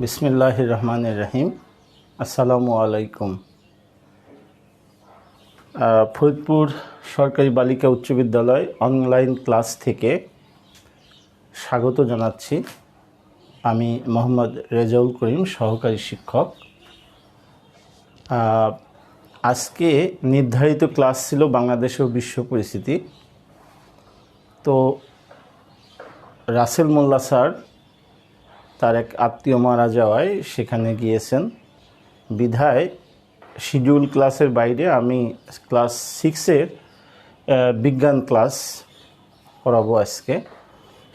বিসমিল্লাহির রহমানির রহিম। আসসালামু আলাইকুম। ফরিদপুর সরকারি বালিকা উচ্চ বিদ্যালয় অনলাইন ক্লাস থেকে স্বাগত জানাচ্ছি। আমি মোহাম্মদ রেজাউল করিম, সহকারী শিক্ষক। আজকে নির্ধারিত ক্লাস ছিল বাংলাদেশ ও বিশ্ব পরিস্থিতি। তো রাসেল মোল্লা স্যার তার এক আত্মীয় মারা যাওয়ায় সেখানে গিয়েছেন, বিধায় শিডিউল ক্লাসের বাইরে আমি ক্লাস 6-এর বিজ্ঞান ক্লাস করাবো আজকে।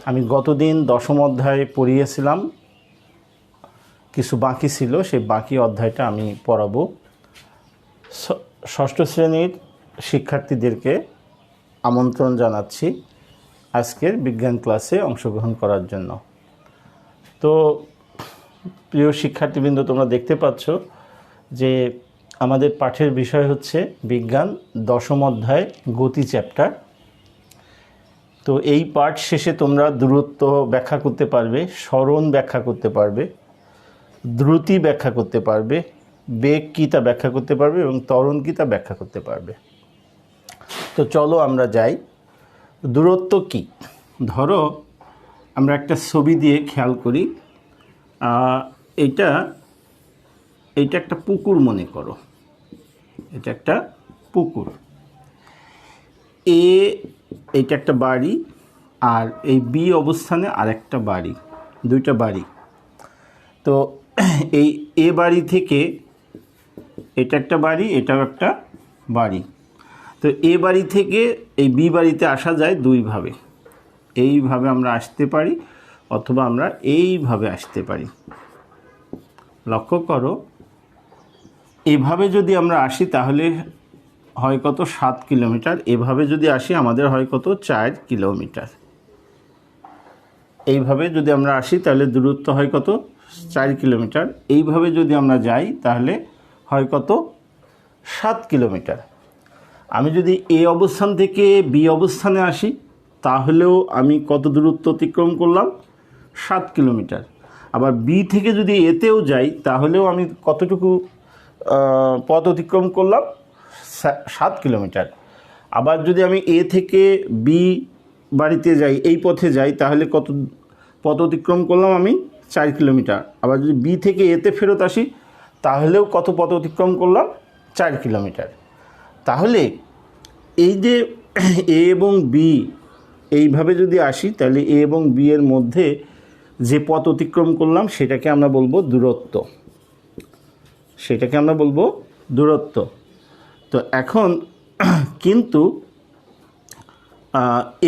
আমি গতদিন 10ম অধ্যায় পড়িয়েছিলাম, কিছু বাকি ছিল, সেই বাকি অধ্যায়টা আমি পড়াবো। ষষ্ঠ শ্রেণীর শিক্ষার্থীদেরকে আমন্ত্রণ জানাচ্ছি আজকের বিজ্ঞান ক্লাসে অংশগ্রহণ করার জন্য। তো প্রিয় শিক্ষার্থীবৃন্দ, তোমরা দেখতে পাচ্ছ যে আমাদের পাঠের বিষয় হচ্ছে বিজ্ঞান 10ম অধ্যায় গতি চ্যাপ্টার। তো এই পাঠ শেষে তোমরা দূরত্ব ব্যাখ্যা করতে পারবে, সরণ ব্যাখ্যা করতে পারবে, দ্রুতি ব্যাখ্যা করতে পারবে, বেগ কী তা ব্যাখ্যা করতে পারবে এবং ত্বরণ কী তা ব্যাখ্যা করতে পারবে। তো চলো আমরা যাই। দূরত্ব কী? ধরো আমরা একটা ছবি দিয়ে খেয়াল করি। এইটা একটা পুকুর মনে করো, এটা একটা পুকুর। এইটা একটা বাড়ি, আর এই বি অবস্থানে আরেকটা বাড়ি, দুইটা বাড়ি। তো এই এ বাড়ি থেকে এটা একটা বাড়ি, এটাও একটা বাড়ি। তো এ বাড়ি থেকে এই বি বাড়িতে আসা যায় দুইভাবে। এইভাবে আমরা আসতে পারি অথবা আমরা এইভাবে আসতে পারি। লক্ষ্য করো, এভাবে যদি আমরা আসি তাহলে হয় কত? 7 কিলোমিটার। এভাবে যদি আসি আমাদের হয় কত? 4 কিলোমিটার। এইভাবে যদি আমরা আসি তাহলে দূরত্ব হয় কত? 4 কিলোমিটার। এইভাবে যদি আমরা যাই তাহলে হয় কত? 7 কিলোমিটার। আমি যদি এ অবস্থান থেকে বি অবস্থানে আসি তাহলেও আমি কত দূরত্ব অতিক্রম করলাম? 7 কিলোমিটার। আবার বি থেকে যদি এতেও যাই তাহলেও আমি কতটুকু পথ অতিক্রম করলাম? 7 কিলোমিটার। আবার যদি আমি এ থেকে বি বাড়িতে যাই, এই পথে যাই, তাহলে কত পথ অতিক্রম করলাম? আমি 4 কিলোমিটার। আবার যদি বি থেকে এতে ফেরত আসি তাহলেও কত পথ অতিক্রম করলাম? 4 কিলোমিটার। তাহলে এই যে এ এবং বি এইভাবে যদি আসি তাহলে এ এবং বি এর মধ্যে যে পথ অতিক্রম করলাম সেটাকে আমরা বলবো দূরত্ব। দূরত্ব। তো এখন কিন্তু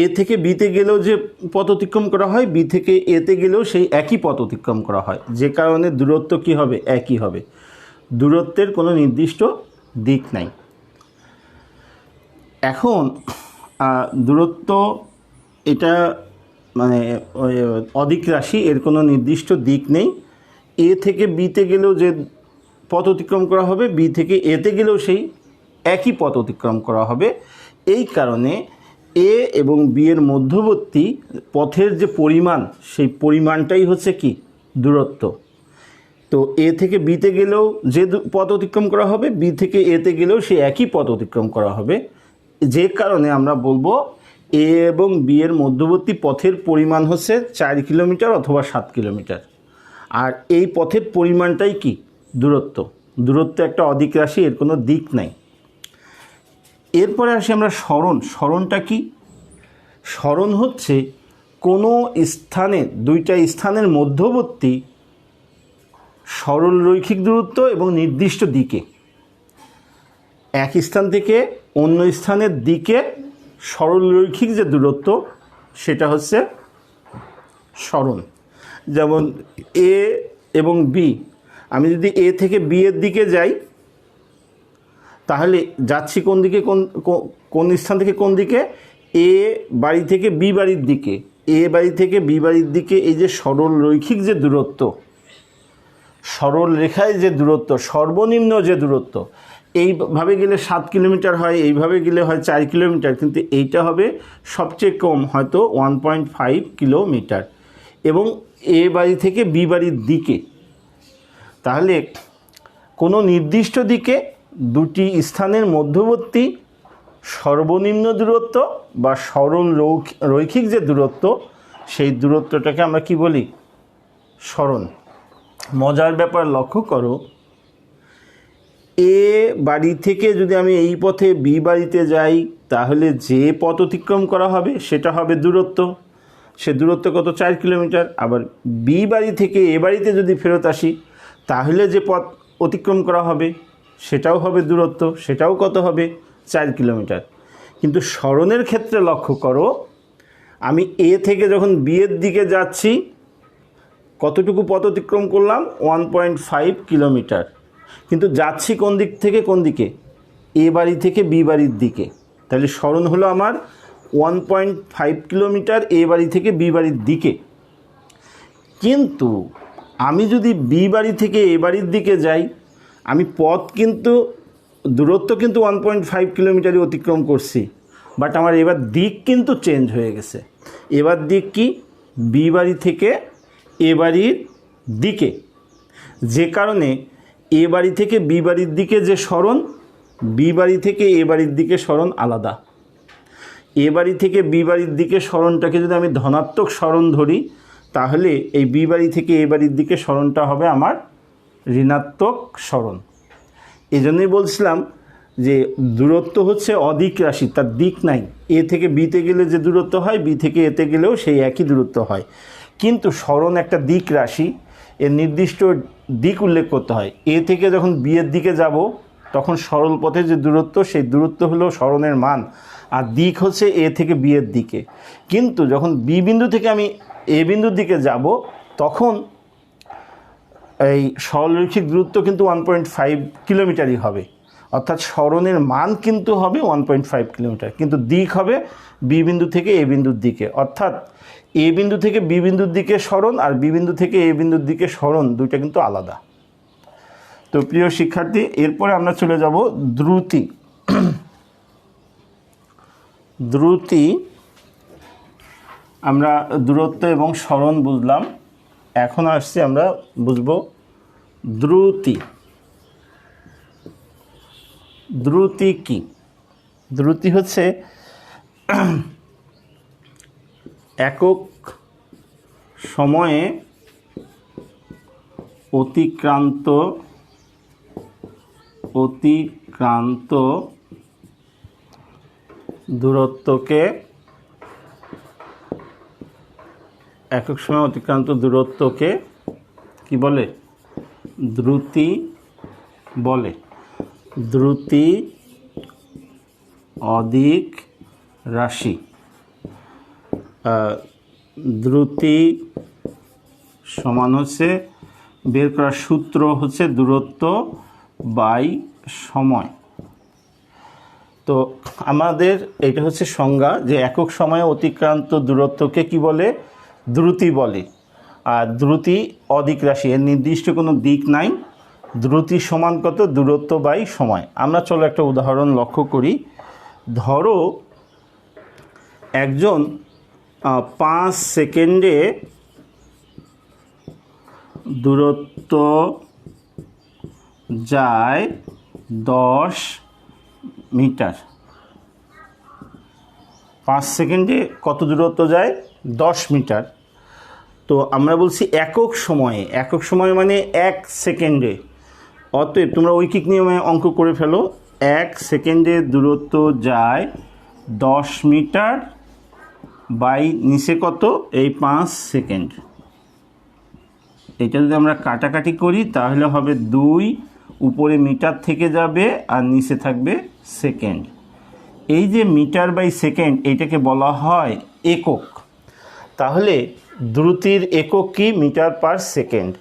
এ থেকে বিতে গেলেও যে পথ অতিক্রম করা হয়, বি থেকে এতে গেলেও সেই একই পথ অতিক্রম করা হয়, যে কারণে দূরত্ব কী হবে? একই হবে। দূরত্বের কোনো নির্দিষ্ট দিক নাই। এখন দূরত্ব এটা মানে অদিক রাশি, এর কোনো নির্দিষ্ট দিক নেই। এ থেকে বিতে গেলেও যে পথ অতিক্রম করা হবে, বি থেকে এতে গেলেও সেই একই পথ অতিক্রম করা হবে। এই কারণে এ এবং বি এর মধ্যবর্তী পথের যে পরিমাণ, সেই পরিমাণটাই হচ্ছে কি? দূরত্ব। তো এ থেকে বিতে গেলেও যে পথ অতিক্রম করা হবে, বি থেকে এতে গেলেও সেই একই পথ অতিক্রম করা হবে, যে কারণে আমরা বলবো এ এবং বি এর মধ্যবর্তী পথের পরিমাণ হচ্ছে 4 কিলোমিটার অথবা 7 কিলোমিটার। আর এই পথের পরিমাণটাই কি? দূরত্ব। দূরত্ব একটা অদিক রাশি, এর কোনো দিক নাই। এরপরে আসি আমরা সরণ। সরণটা কি? সরণ হচ্ছে কোনো স্থানে, দুইটা স্থানের মধ্যবর্তী সরল রৈখিক দূরত্ব এবং নির্দিষ্ট দিকে। এক স্থান থেকে অন্য স্থানের দিকে সরল রৈখিক যে দূরত্ব, সেটা হচ্ছে সরণ। যেমন এ এবং বি, আমি যদি এ থেকে বি এর দিকে যাই তাহলে যাচ্ছি কোন দিকে? কোন স্থান থেকে কোন দিকে? এ বাড়ি থেকে বি বাড়ির দিকে। এ বাড়ি থেকে বি বাড়ির দিকে এই যে সরল রৈখিক যে দূরত্ব, সরল রেখায় যে দূরত্ব, সর্বনিম্ন যে দূরত্ব, এইভাবে গেলে 7 কিলোমিটার হয়, এইভাবে গেলে হয় 4 কিলোমিটার, কিন্তু এইটা হবে সবচেয়ে কম, হয়তো 1.5 কিলোমিটার। এবং এ বাড়ি থেকে বি বাড়ির দিকে তাহলে কোনো নির্দিষ্ট দিকে দুটি স্থানের মধ্যবর্তী সর্বনিম্ন দূরত্ব বা সরল রৈখিক যে দূরত্ব, সেই দূরত্বটাকে আমরা কি বলি? সরণ। মজার ব্যাপার লক্ষ্য করো, এ বাড়ি থেকে যদি আমি এই পথে বি বাড়িতে যাই, তাহলে যে পথ অতিক্রম করা হবে সেটা হবে দূরত্ব। সে দূরত্ব কত? 4 কিলোমিটার। আবার বি বাড়ি থেকে এ বাড়িতে যদি ফেরত আসি, তাহলে যে পথ অতিক্রম করা হবে সেটাও হবে দূরত্ব, সেটাও কত হবে? 4 কিলোমিটার। কিন্তু সরণের ক্ষেত্রে লক্ষ্য করো, আমি এ থেকে যখন বি এর দিকে যাচ্ছি, কতটুকু পথ অতিক্রম করলাম? 1.5 কিলোমিটার। কিন্তু যাচ্ছি কোন দিক থেকে কোন দিকে? এ বাড়ি থেকে বি বাড়ির দিকে। তাহলে সরণ হলো আমার 1.5 কিলোমিটার এ বাড়ি থেকে বি বাড়ির দিকে। কিন্তু আমি যদি বি বাড়ি থেকে এ বাড়ির দিকে যাই, আমি পথ কিন্তু দূরত্ব কিন্তু 1.5 কিলোমিটারই অতিক্রম করছি, বাট আমার এবার দিক কিন্তু চেঞ্জ হয়ে গেছে। এবার দিক কি? বি বাড়ি থেকে এ বাড়ির দিকে। যে কারণে এ বাড়ি থেকে বি বাড়ির দিকে যে সরণ, বি বাড়ি থেকে এ বাড়ির দিকে সরণ আলাদা। এ বাড়ি থেকে বি বাড়ির দিকে সরণটাকে যদি আমি ধনাত্মক সরণ ধরি, তাহলে এই বি বাড়ি থেকে এ বাড়ির দিকে সরণটা হবে আমার ঋণাত্মক সরণ। এই জন্যই বলছিলাম যে দূরত্ব হচ্ছে অদিক রাশি, তার দিক নাই। এ থেকে বিতে গেলে যে দূরত্ব হয়, বি থেকে এতে গেলেও সেই একই দূরত্ব হয়। কিন্তু সরণ একটা দিক রাশি, এর নির্দিষ্ট দিক উল্লেখ করতে হয়। এ থেকে যখন বি এর দিকে যাব, তখন সরল পথে যে দূরত্ব, সেই দূরত্ব হলো সরণের মান, আর দিক হচ্ছে এ থেকে বি এর দিকে। কিন্তু যখন বি বিন্দু থেকে আমি এ বিন্দুর দিকে যাব, তখন এই সরলরৈখিক দূরত্ব কিন্তু 1.5 কিলোমিটারই হবে, অর্থাৎ সরণের মান কিন্তু হবে 1.5 কিলোমিটার, কিন্তু দিক হবে বি বিন্দু থেকে এ বিন্দুর দিকে। অর্থাৎ এ বিন্দু থেকে বি বিন্দুর দিকে সরণ আর বি বিন্দু থেকে এ বিন্দুর দিকে সরণ, দুইটা কিন্তু আলাদা। তো প্রিয় শিক্ষার্থী, এরপরে আমরা চলে যাব দ্রুতি। দ্রুতি, আমরা দূরত্ব এবং সরণ বুঝলাম, এখন আসছি আমরা বুঝব দ্রুতি। দ্রুতি কি? দ্রুতি হচ্ছে একক সময়ে অতিক্রান্ত দূরত্বকে, একক সময়ে অতিক্রান্ত দূরত্বকে কি বলে? দ্রুতি বলে। দ্রুতি অদিক রাশি। দ্রুতি সমান হচ্ছে, বের করার সূত্র হচ্ছে দূরত্ব বাই সময়। তো আমাদের এটা হচ্ছে সংজ্ঞা, যে একক সময়ে অতিক্রান্ত দূরত্বকে কি বলে? দ্রুতি বলে। আর দ্রুতি অদিক রাশি, এর নির্দিষ্ট কোনো দিক নাই। দ্রুতি সমান কত? দূরত্ব বাই সময়। আমরা চলো একটা উদাহরণ লক্ষ্য করি। ধরো একজন 5 সেকেন্ডে দূরত্ব যায় 10 মিটার। 5 সেকেন্ডে কত দূরত্ব যায়? 10 মিটার। তো আমরা বলছি একক সময়ে। একক সময় মানে 1 সেকেন্ডে। অতএব তোমরা ঐকিক নিয়মে অঙ্ক করে ফেলো। 1 সেকেন্ডে দূরত্ব যায় 10 মিটার বাই নিচে কত? এই 5 সেকেন্ড। এটা যদি আমরা কাটাকাটি করি, তাহলে হবে 2, উপরে মিটার থেকে যাবে আর নিচে থাকবে সেকেন্ড। এই যে মিটার বাই সেকেন্ড, এইটাকে বলা হয় একক। তাহলে দ্রুতির একক কি? Metre per second.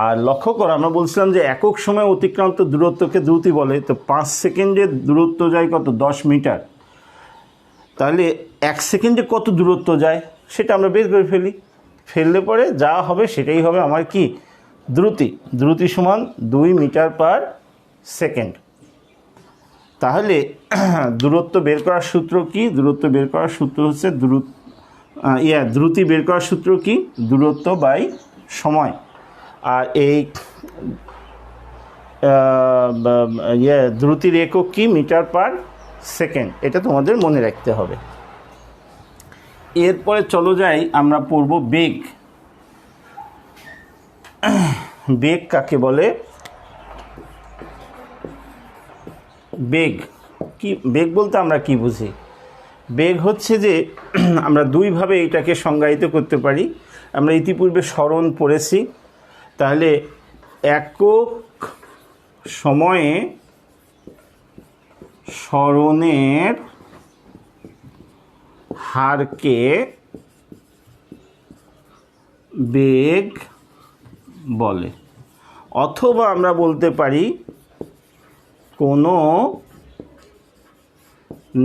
আর লক্ষ্য করো, আমরা বলছিলাম যে একক সময় অতিক্রান্ত দূরত্বকে দ্রুতি বলে। তো 5 সেকেন্ডে দূরত্ব যায় কত? 10 মিটার। তাহলে 1 সেকেন্ডে কত দূরত্ব যায় সেটা আমরা বের করে ফেললে পরে যা হবে সেটাই হবে আমার কি? দ্রুতি। দ্রুতি সমান 2 মিটার পার সেকেন্ড। তাহলে দূরত্ব বের করার সূত্র কি? দূরত্ব বের করার সূত্র হচ্ছে দ্রুতি বের করার সূত্র কি? দূরত্ব বাই সময়। আর এই দ্রুতির একক কি, মিটার পার সেকেন্ড, এটা তোমাদের মনে রাখতে হবে। এরপরে চলো যাই, আমরা পড়ব বেগ। বেগ কাকে বলে? বেগ কি? বেগ বলতে আমরা কি বুঝি? বেগ হচ্ছে যে আমরা দুইভাবে এটাকে সংজ্ঞায়িত করতে পারি। আমরা ইতিপূর্বে সরণ পড়েছি, তাহলে একক সময়ে সরণের হারকে বেগ বলে। অথবা আমরা বলতে পারি কোনো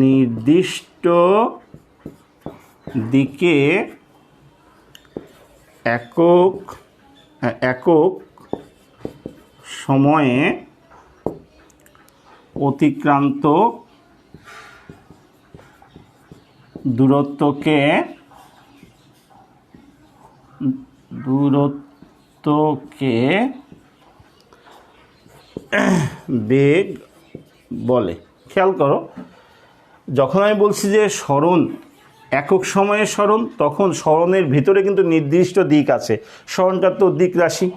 নির্দিষ্ট দিকে একক সময়ে অতিক্রান্ত দূরত্বকে বেগ বলে। খেয়াল করো, যখন আমি বলছি যে সরণ, একক সময়ে সরণ, তখন সরণের ভিতরে কিন্তু নির্দিষ্ট দিক আছে। সরণটা তো দিক রাশি,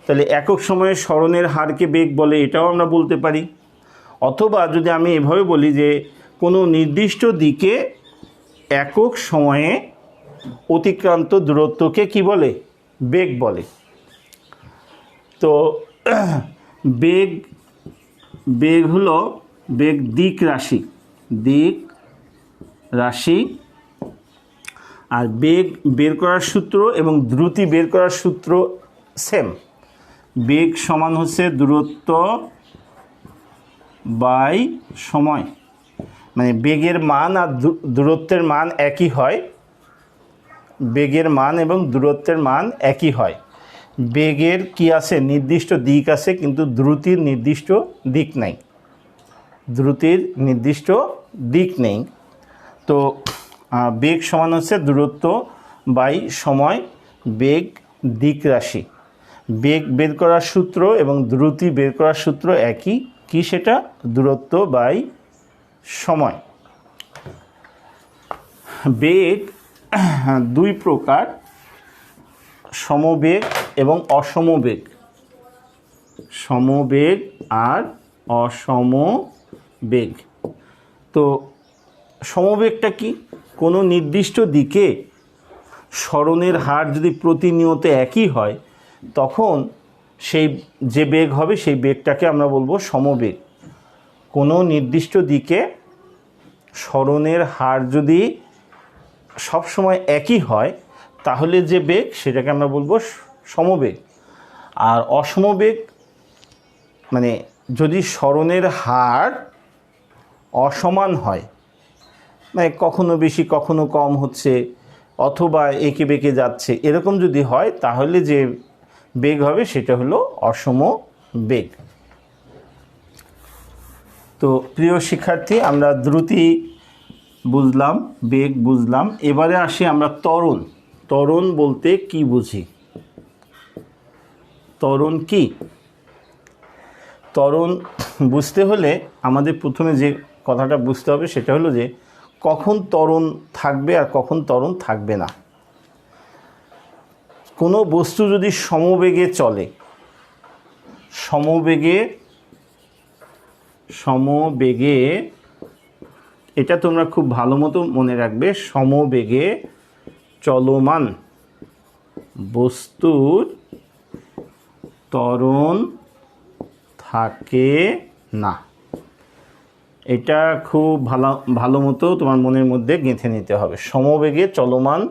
তাহলে একক সময়ে সরণের হারকে বেগ বলে, এটাও আমরা বলতে পারি। অথবা যদি আমি এভাবে বলি যে কোনো নির্দিষ্ট দিকে একক সময়ে অতিক্রান্ত দূরত্বকে কি বলে? বেগ বলে। তো বেগ হলো দিক রাশি। আর বেগ বের করার সূত্র এবং দ্রুতি বের করার সূত্র সেম। বেগ সমান হচ্ছে দূরত্ব বাই সময়, মানে বেগের মান আর দূরত্বের মান একই হয়। বেগের মান এবং দূরত্বের মান একই হয়। বেগের কি আছে? নির্দিষ্ট দিক আছে, কিন্তু দ্রুতির নির্দিষ্ট দিক নেই। তো বেগ সমান হচ্ছে দূরত্ব বাই সময়, বেগ দিক রাশি। বেগ বের করার সূত্র এবং দ্রুতি বের করার সূত্র একই। কি সেটা? দূরত্ব বাই সময়। বেগ দুই প্রকার, সমবেগ এবং অসমবেগ। সমবেগ আর অসমবেগ। তো সমবেগটা কি? কোনো নির্দিষ্ট দিকে সরণের হার যদি প্রতিনিয়ত একই হয়, তখন সেই যে বেগ হবে সেই বেগটাকে আমরা বলবো সমবেগ। কোনো নির্দিষ্ট দিকে সরণের হার যদি সবসময় একই হয়, তাহলে যে বেগ সেটাকে আমরা বলবো সমবেগ। আর অসমবেগ মানে যদি সরণের হার অসমান হয়, মানে কখনো বেশি কখনো কম হচ্ছে, অথবা এঁকে বেঁকে যাচ্ছে, এরকম যদি হয়, তাহলে যে বেগ হবে সেটা হলো অসম বেগ। তো প্রিয় শিক্ষার্থী, আমরা দ্রুতি বুঝলাম, বেগ বুঝলাম। এবারে আসি আমরা ত্বরণ। ত্বরণ বলতে কি বুঝি? ত্বরণ কি? ত্বরণ বুঝতে হলে আমাদের প্রথমে যে কথাটা বুঝতে হবে সেটা হলো যে কখন ত্বরণ থাকবে আর কখন ত্বরণ থাকবে না। কোনো বস্তু যদি সমবেগে চলে, সমবেগে এটা তোমরা খুব ভালো মতো মনে রাখবে, সমবেগে চলমান বস্তুর ত্বরণ থাকে না। এটা খুব ভালো মতো তোমার মনের মধ্যে গেঁথে নিতে হবে। সমবেগে চলমান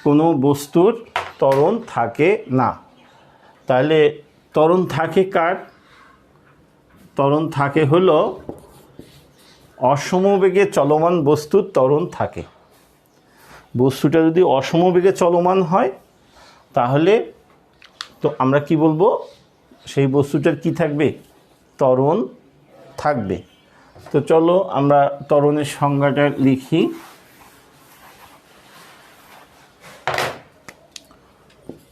কোনো বস্তুর ত্বরণ থাকে না। তাহলে ত্বরণ থাকে কার? ত্বরণ থাকে হলো অসমবেগে চলমান বস্তুর ত্বরণ থাকে। বস্তুটা যদি অসমবেগে চলমান হয়, তাহলে তো আমরা কি বলবো? সেই বস্তুটার কি থাকবে? ত্বরণ থাকবে। তো চলো আমরা ত্বরণের সংজ্ঞাটা লিখি।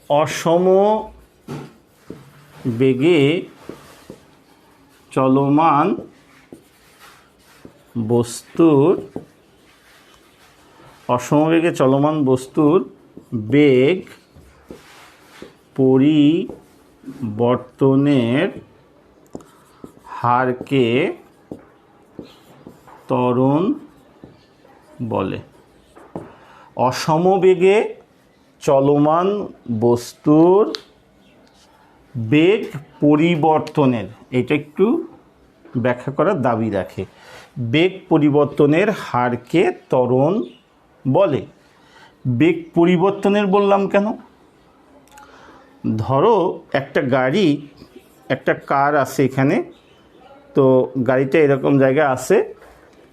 অসম বেগে চলমান বস্তুর বেগ পরিবর্তনের হারকে ত্বরণ বলে। অসমবেগে চলমান বস্তুর বেগ পরিবর্তনের, এটা একটু ব্যাখ্যা করার দাবি রাখে, বেগ পরিবর্তনের হারকে ত্বরণ বলে। বেগ পরিবর্তনের বললাম কেন? ধরো একটা গাড়ি, একটা কার আছে এখানে, তো গাড়িটা এরকম জায়গায় আছে,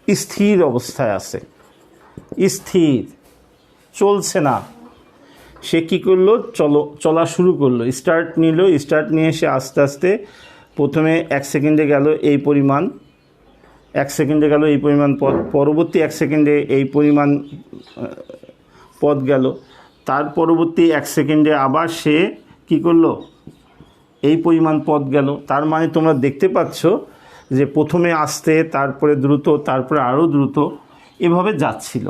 স্থির অবস্থায় আছে, স্থির, চলছে না। সে কী করলো? চলা শুরু করলো, স্টার্ট নিল, স্টার্ট নিয়ে সে আস্তে আস্তে প্রথমে 1 সেকেন্ডে গেল এই পরিমাণ, 1 সেকেন্ডে গেল এই পরিমাণ পথ, পরবর্তী 1 সেকেন্ডে এই পরিমাণ পথ গেল, তার পরবর্তী 1 সেকেন্ডে আবার সে কী করলো? এই পরিমাণ পথ গেল। তার মানে তোমরা দেখতে পাচ্ছ যে প্রথমে আস্তে, তারপরে দ্রুত, তারপরে আরও দ্রুত, এভাবে যাচ্ছিল।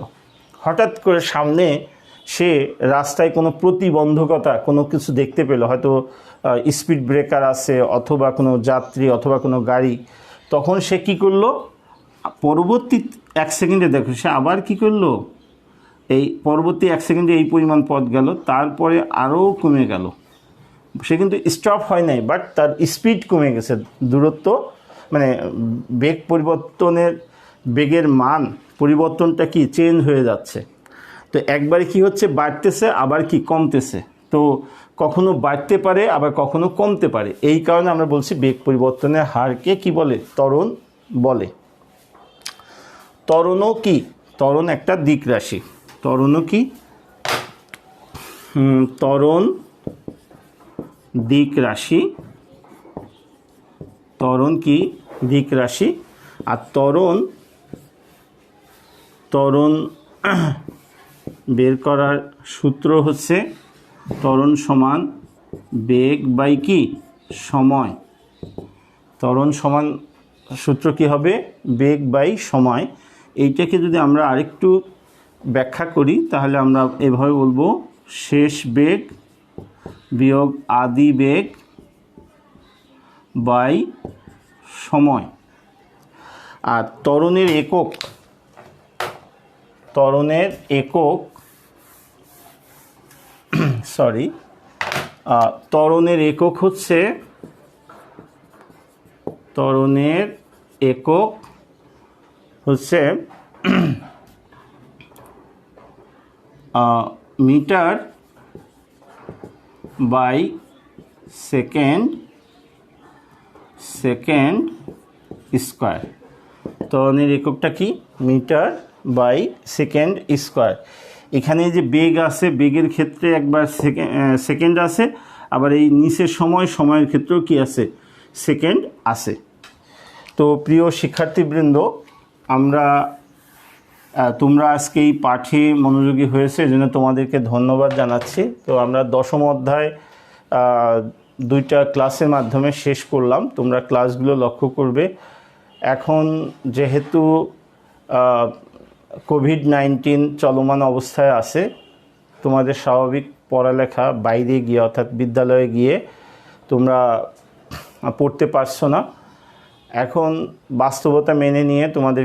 হঠাৎ করে সামনে সে রাস্তায় কোনো প্রতিবন্ধকতা, কোনো কিছু দেখতে পেল, হয়তো স্পিড ব্রেকার আছে, অথবা কোনো যাত্রী, অথবা কোনো গাড়ি। তখন সে কী করলো? পরবর্তী 1 সেকেন্ডে দেখো সে আবার কী করলো? এই পরবর্তী 1 সেকেন্ডে এই পরিমাণ পথ গেল, তারপরে আরও কমে গেল। সে কিন্তু স্টপ হয় নাই, বাট তার স্পিড কমে গেছে, দূরত্ব, মানে বেগ পরিবর্তনের, বেগের মান পরিবর্তনটা কি চেঞ্জ হয়ে যাচ্ছে। তো একবারে কি হচ্ছে? বাড়তেছে, আবার কি কমতেছে। তো কখনো বাড়তে পারে, আবার কখনো কমতে পারে। এই কারণে আমরা বলছি বেগ পরিবর্তনের হারকে কি বলে? ত্বরণ বলে। ত্বরণও কি? ত্বরণ একটা দিক রাশি। ত্বরণও কি? ত্বরণ দিক রাশি। ত্বরণ কি? দিক রাশি। আর ত্বরণ বের করার সূত্র হচ্ছে ত্বরণ সমান বেগ বাই কি? সময়। ত্বরণ সমান সূত্র কি হবে? বেগ বাই সময়। এইটাকে যদি আমরা আরেকটু ব্যাখ্যা করি তাহলে আমরা এভাবে বলবো, শেষ বেগ বিয়োগ আদি বেগ বাই সময়। আর ত্বরণের একক ত্বরণের একক হচ্ছে মিটার বাই সেকেন্ড স্কোয়ার। ত্বরণের এককটা কি? Metre by second square. এখানে যে বেগ আছে, বেগের ক্ষেত্রে একবার সেকেন্ড আছে, আবার এই নিচের সময়ের ক্ষেত্রেও কি আছে? সেকেন্ড আছে। তো প্রিয় শিক্ষার্থীবৃন্দ, তোমরা আজকে এই পাঠে মনোযোগী হয়েছে, এজন্য তোমাদেরকে ধন্যবাদ জানাচ্ছি। তো আমরা 10ম অধ্যায় 2টা ক্লাসের মাধ্যমে শেষ করলাম। তোমরা ক্লাসগুলো লক্ষ্য করবে। এখন যেহেতু কোভিড-19 চলমান অবস্থায় আছে, তোমাদের স্বাভাবিক পড়ালেখা বাইরে গিয়ে, অর্থাৎ বিদ্যালয়ে গিয়ে তোমরা পড়তে পারছো না। এখন বাস্তবতা মেনে নিয়ে তোমাদের